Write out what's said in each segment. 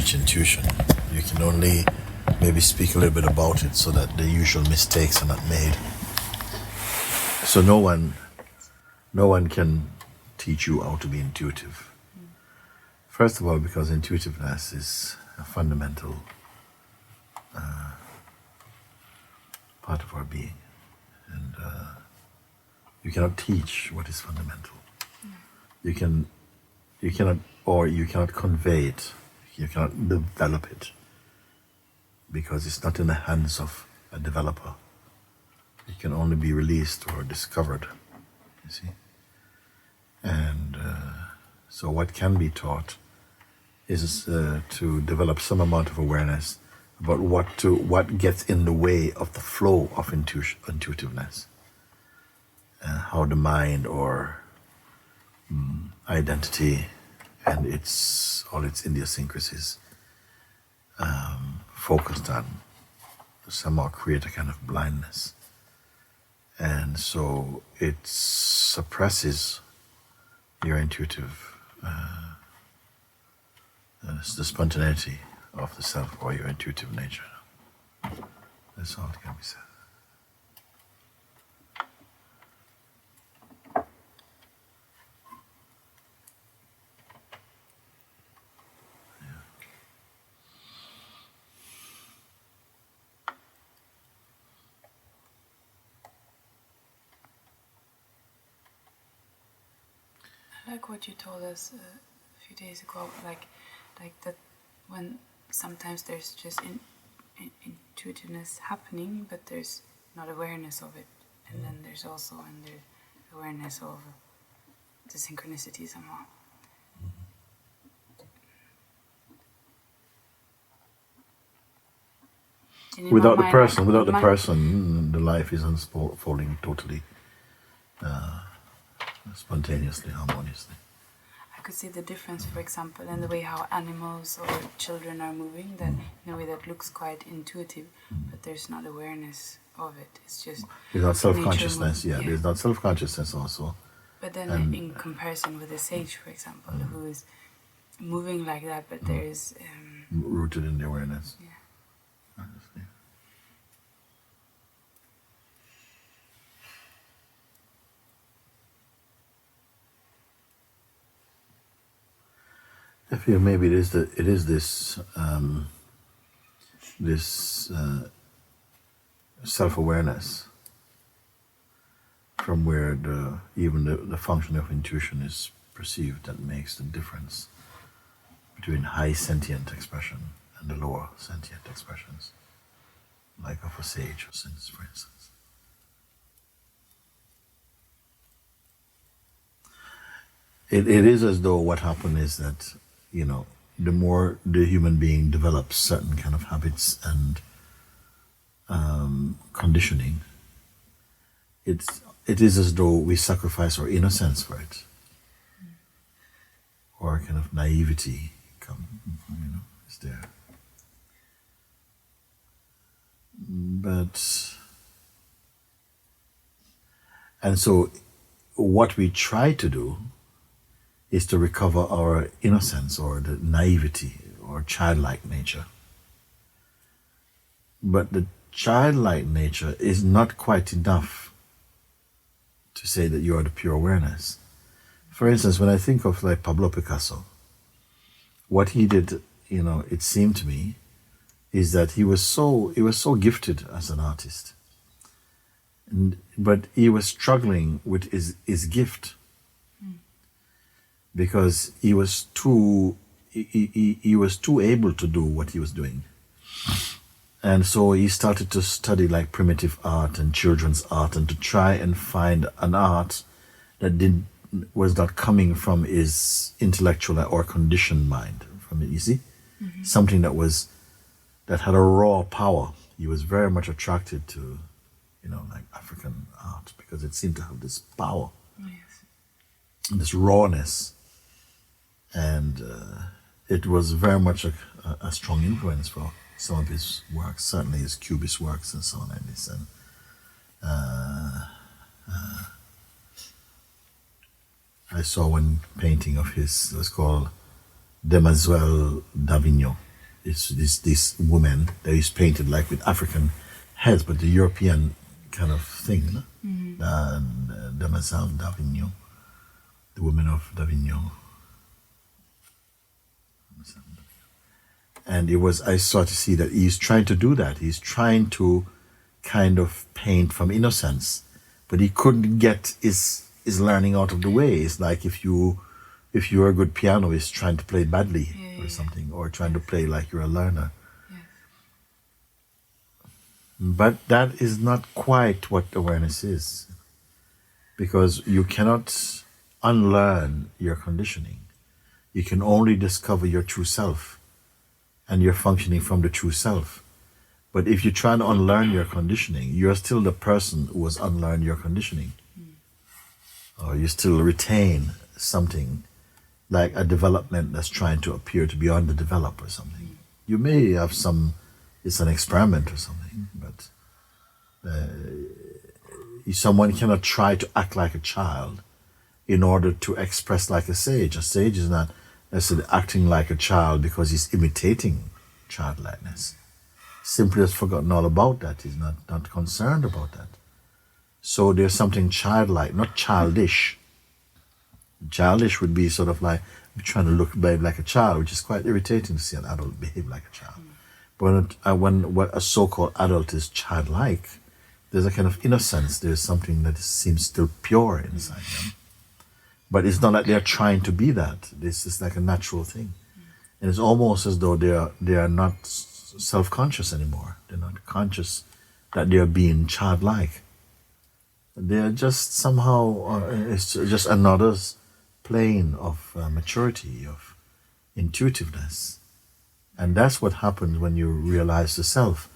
teach intuition. You can only maybe speak a little bit about it so that the usual mistakes are not made. So no one can teach you how to be intuitive. First of all, because intuitiveness is a fundamental part of our being, and you cannot teach what is fundamental. You cannot convey it. You cannot develop it because it's not in the hands of a developer. It can only be released or discovered. You see, and so what can be taught is to develop some amount of awareness about what gets in the way of the flow of intuitiveness, and how the mind or identity and all its idiosyncrasies focused on somehow create a kind of blindness, and so it suppresses your intuitive the spontaneity of the self or your intuitive nature. That's all that can be said. I like what you told us a few days ago, like that when sometimes there's just intuitiveness happening, but there's not awareness of it, and then there's also under awareness of the synchronicity somehow. Without the person, the life is unfolding totally spontaneously, harmoniously. I could see the difference, for example, in the way how animals or children are moving, that in a way that looks quite intuitive, but there's not awareness of it. It's just there's not self-consciousness. Yeah, there's not self-consciousness also. But then, in comparison with a sage, for example, who is moving like that, but there is rooted in the awareness. Yeah. Honestly. I feel maybe it is this self-awareness from where even the function of intuition is perceived that makes the difference between high sentient expression and the lower sentient expressions, like of a sage, for instance. It is as though what happened is that, the more the human being develops certain kind of habits and conditioning, it is as though we sacrifice our innocence for it, or kind of naivety is there. And so what we try to do is to recover our innocence or the naivety or childlike nature. But the childlike nature is not quite enough to say that you are the pure awareness. For instance, when I think of like Pablo Picasso, what he did, it seemed to me, is that he was so gifted as an artist, but he was struggling with his gift. Because he was too able to do what he was doing, and so he started to study like primitive art and children's art, and to try and find an art that was not coming from his intellectual or conditioned mind. From it, you see, something that had a raw power. He was very much attracted to, like African art because it seemed to have this power, this rawness. And it was very much a strong influence for some of his works, certainly his Cubist works and so on like this. And I saw one painting of his, it was called Demoiselle d'Avignon. it's this woman that is painted like with African heads, but the European kind of thing, no? Demoiselle d'Avignon, the woman of d'Avignon. And I started to see that he's trying to do that. He's trying to kind of paint from innocence, but he couldn't get his learning out of the way. It's like if you're a good pianist trying to play badly or something, or trying to play like you're a learner. Yes. But that is not quite what awareness is, because you cannot unlearn your conditioning. You can only discover your true self, and you're functioning from the true self. But if you try to unlearn your conditioning, you're still the person who has unlearned your conditioning. Or you still retain something like a development that's trying to appear to be underdeveloped or something. You may have it's an experiment or something, but someone cannot try to act like a child in order to express like a sage. A sage is not necessarily acting like a child because he's imitating childlikeness. Simply has forgotten all about that. He's not concerned about that. So there's something childlike, not childish. Childish would be sort of like trying to behave like a child, which is quite irritating to see an adult behave like a child. But when what a so-called adult is childlike, there's a kind of innocence. There's something that seems still pure inside them. But it's not like they're trying to be that. This is like a natural thing. And it's almost as though they are not self-conscious anymore. They're not conscious that they're being childlike. They're just somehow, it's just another plane of maturity, of intuitiveness. And that's what happens when you realize the self.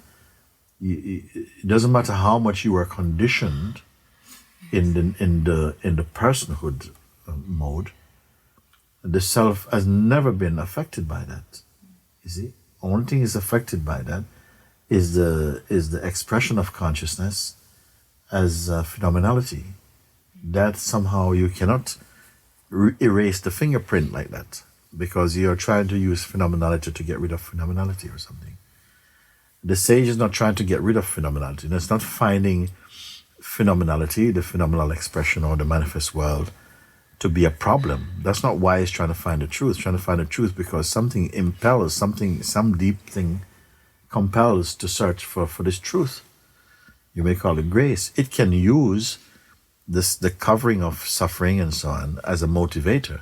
It doesn't matter how much you are conditioned in the personhood mode. The self has never been affected by that. You see, only thing is affected by that is the expression of consciousness as phenomenality. That somehow you cannot erase the fingerprint like that, because you're trying to use phenomenality to get rid of phenomenality or something. The sage is not trying to get rid of phenomenality. And it's not finding phenomenality, the phenomenal expression or the manifest world, to be a problem. That's not why he's trying to find the truth. He's trying to find the truth because something impels, some deep thing compels to search for this truth. You may call it grace. It can use the covering of suffering and so on as a motivator.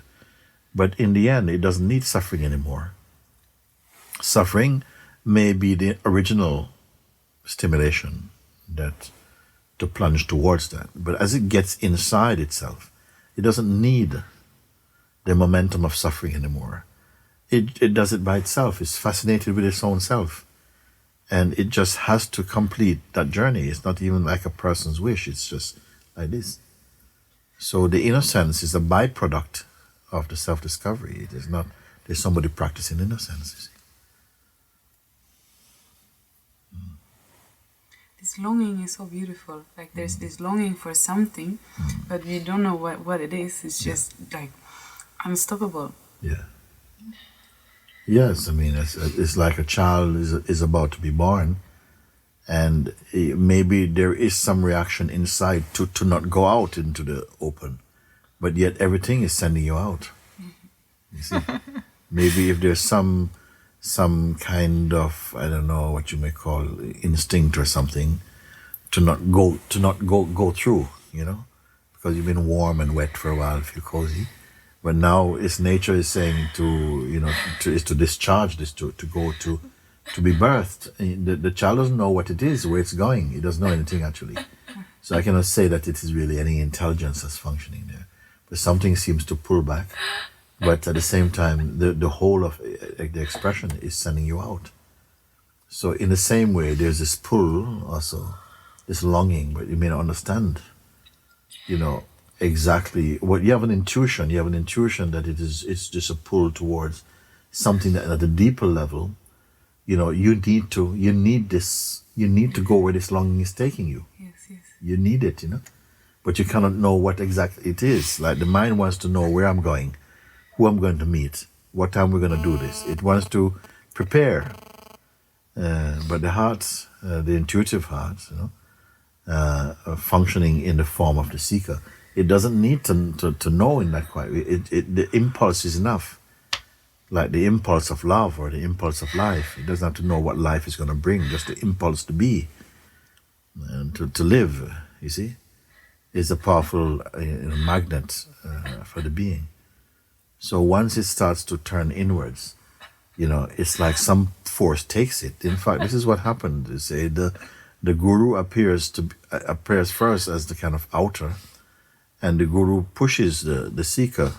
But in the end, it doesn't need suffering anymore. Suffering may be the original stimulation that to plunge towards that. But as it gets inside itself, it doesn't need the momentum of suffering anymore. It does it by itself. It's fascinated with its own self. And it just has to complete that journey. It's not even like a person's wish. It's just like this. So the innocence is a byproduct of the self-discovery. It is not, there's somebody practicing innocence, you see. This longing is so beautiful. Like there's this longing for something, but we don't know what it is. It's just like unstoppable. Yeah. Yes, I mean, it's like a child is about to be born, and maybe there is some reaction inside to not go out into the open, but yet everything is sending you out. You see, maybe if there's some kind of, I don't know what you may call instinct or something, to not go through, you know, because you've been warm and wet for a while, feel cozy. But now its nature is saying to discharge this, to go to be birthed. The child doesn't know what it is, where it's going. It doesn't know anything actually. So I cannot say that it is really any intelligence that's functioning there. But something seems to pull back. But at the same time, the whole of the expression is sending you out. So in the same way, there's this pull also, this longing, but you may not understand, exactly what you have an intuition. You have an intuition that it's just a pull towards something that at a deeper level, you need to go where this longing is taking you. Yes. You need it, but you cannot know what exactly it is. Like the mind wants to know where I'm going, who I'm going to meet, what time we're going to do this. It wants to prepare. But the heart, the intuitive heart, functioning in the form of the seeker, it doesn't need to know in that quiet. The impulse is enough. Like the impulse of love or the impulse of life. It doesn't have to know what life is going to bring, just the impulse to be and to live, you see, is a powerful magnet for the being. So once it starts to turn inwards, it's like some force takes it. In fact, this is what happened. They say the guru appears first as the kind of outer, and the guru pushes the seeker,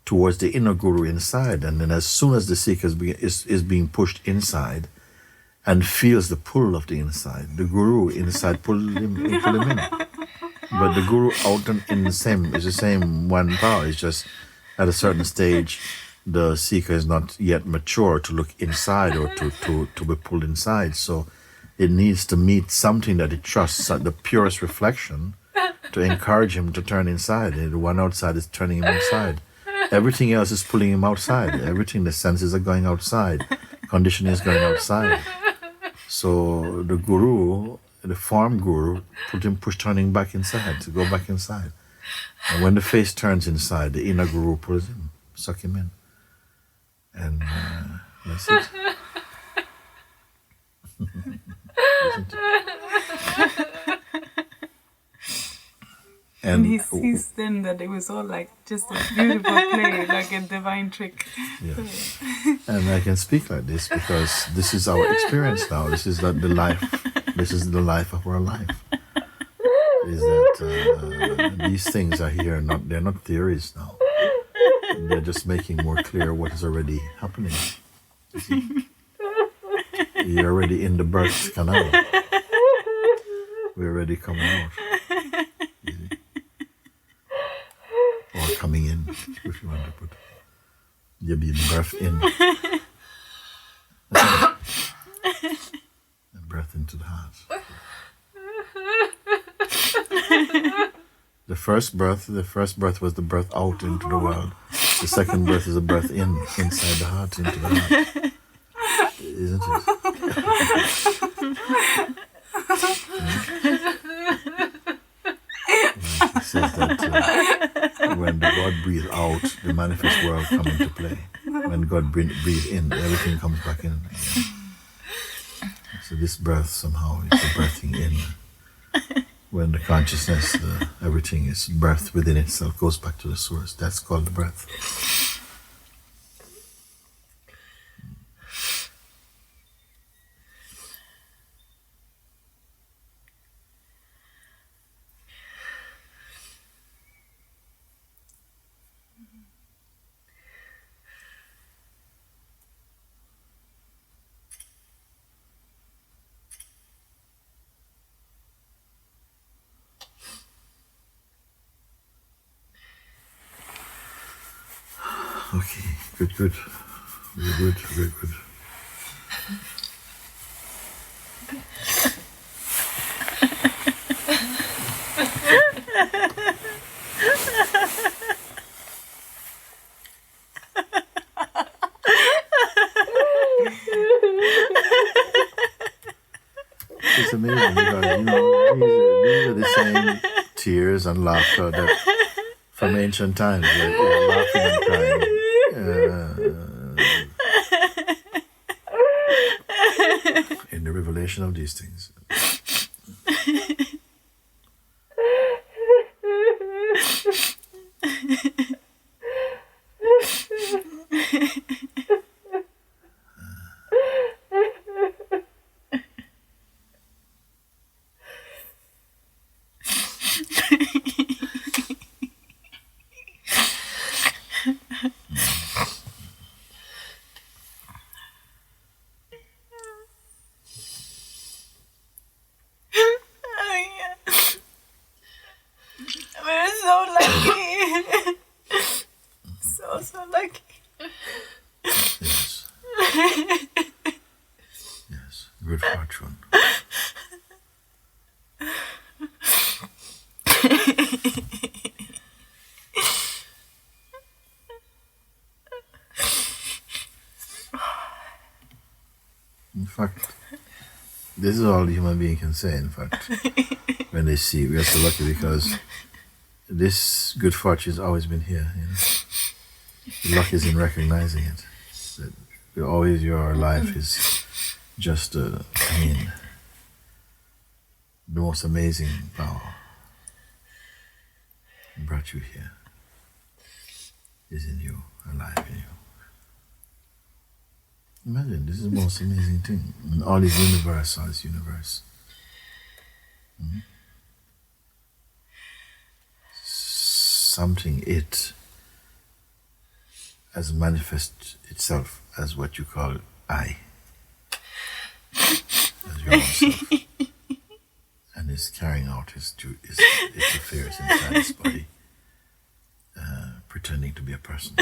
towards the inner guru inside. And then as soon as the seeker is being pushed inside and feels the pull of the inside, the guru inside pull him in. But the guru out and in is the same one power. It's just at a certain stage, the seeker is not yet mature to look inside or to be pulled inside. So it needs to meet something that it trusts, the purest reflection, to encourage him to turn inside. And the one outside is turning him inside. Everything else is pulling him outside. Everything, the senses are going outside. Conditioning is going outside. So the guru, the form guru, turning back inside, to go back inside. And when the face turns inside, the inner guru pulls him, suck him in. And that's it. Isn't it? And he sees then that it was all like just a beautiful play, like a divine trick. Yeah. And I can speak like this because this is our experience now. This is the life. This is the life of our life. Is that these things are here? They're not theories now. They're just making more clear what is already happening. You see? You're already in the birth canal. We're already coming out. Or coming in, if you want to put it. You're being birthed in. And birthed into the heart. The first birth was the birth out into the world. The second birth is a birth inside the heart, into the heart. Isn't it? It says that when the God breathes out, the manifest world comes into play. When God breathes in, everything comes back in again. So this birth somehow is the birthing in. When the consciousness, everything is birthed within itself, goes back to the source. That's called the breath. Okay, good. Very good. It's amazing because, these are the same tears and laughter that from ancient times, like, laughing and crying. In the revelation of these things. We're so lucky. So lucky. Yes. Yes. Good fortune. In fact, this is all human being can say, in fact, when they see. We are so lucky because this good fortune has always been here. The luck is in recognizing it. That always your life is just, the most amazing power that brought you here is in you, alive in you. Imagine, this is the most amazing thing. And all is universe, Something, it has manifested itself as what you call I. As your own self. And is carrying out its affairs inside its body, pretending to be a person.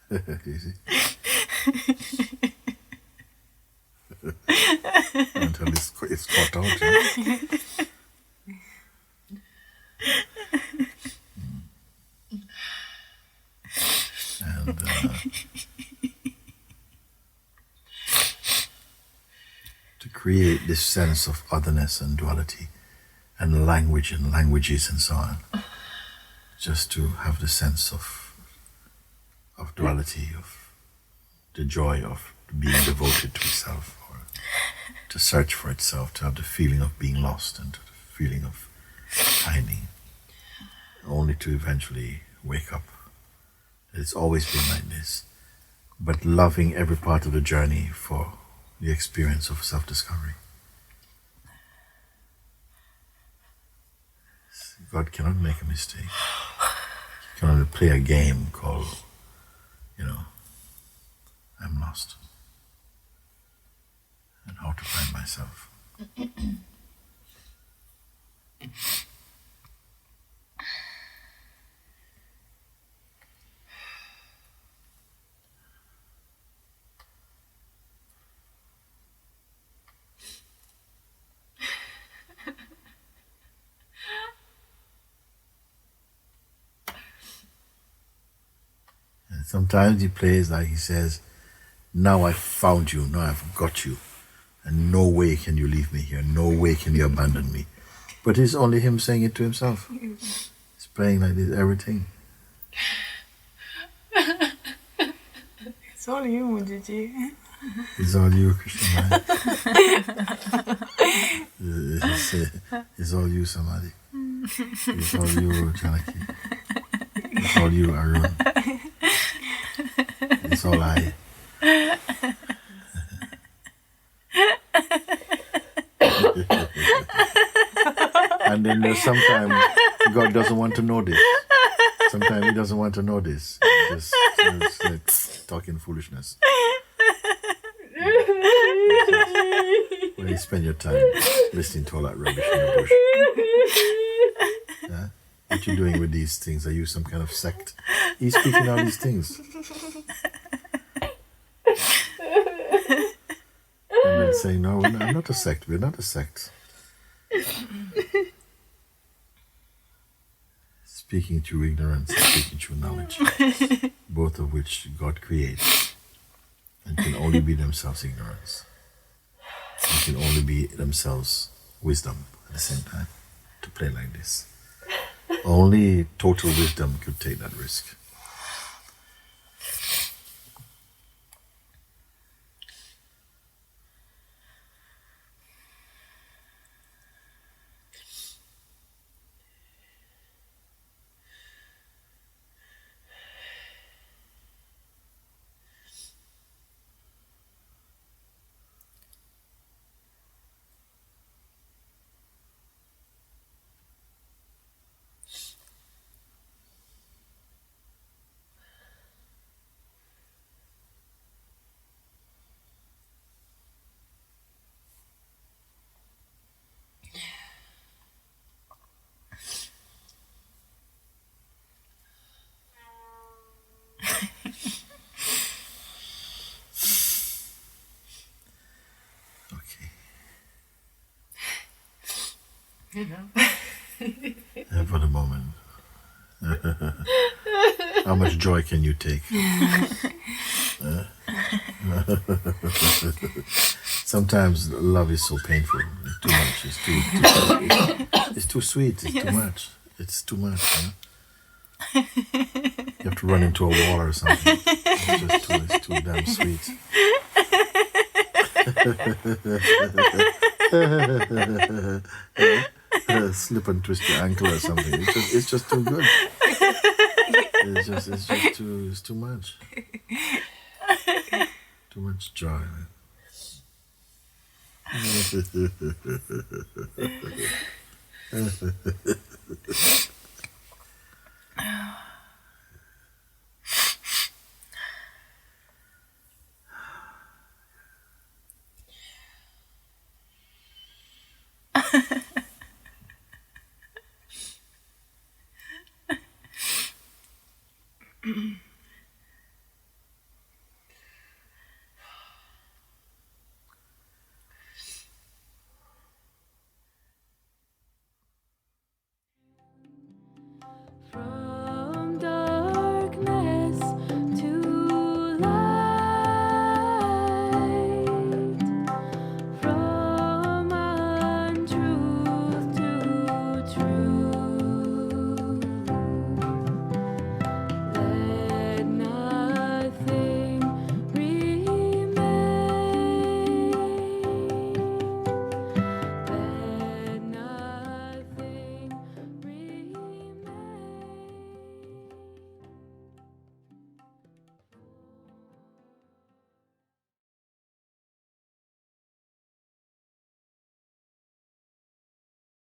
You see? Until it's caught out. And to create this sense of otherness and duality and language and languages and so on, just to have the sense of duality, of the joy of being devoted to itself, or to search for itself, to have the feeling of being lost and to the feeling of finding, only to eventually wake up. It's always been like this, but loving every part of the journey for the experience of self-discovery. God cannot make a mistake. He can only play a game called, I'm lost. And how to find myself. And sometimes he plays like he says, now I've found you, now I've got you, and no way can you leave me here, no way can you abandon me. But it's only him saying it to himself. He's playing like this, everything. It's all you, Mooji. It's all you, Krishna. It's all you, Samadhi. It's all you, Janaki. It's all you, Arun. It's all I. And then there's sometimes God doesn't want to know this. Sometimes he doesn't want to know this. Just like talking foolishness. Where you spend your time listening to all that rubbish in the bush. Yeah? What you doing with these things? Are you some kind of sect? He's speaking all these things. And then saying, no, I'm not a sect. We're not a sect. Speaking through ignorance, speaking through knowledge, both of which God creates and can only be themselves ignorance, and can only be themselves wisdom at the same time. To play like this, only total wisdom could take that risk. For the moment. How much joy can you take? Sometimes love is so painful. It's too much. It's too sweet. It's too much. It's too much. You have to run into a wall or something. It's too damn sweet. Slip and twist your ankle or something. It's just too good. It's too much. Too much joy. Man.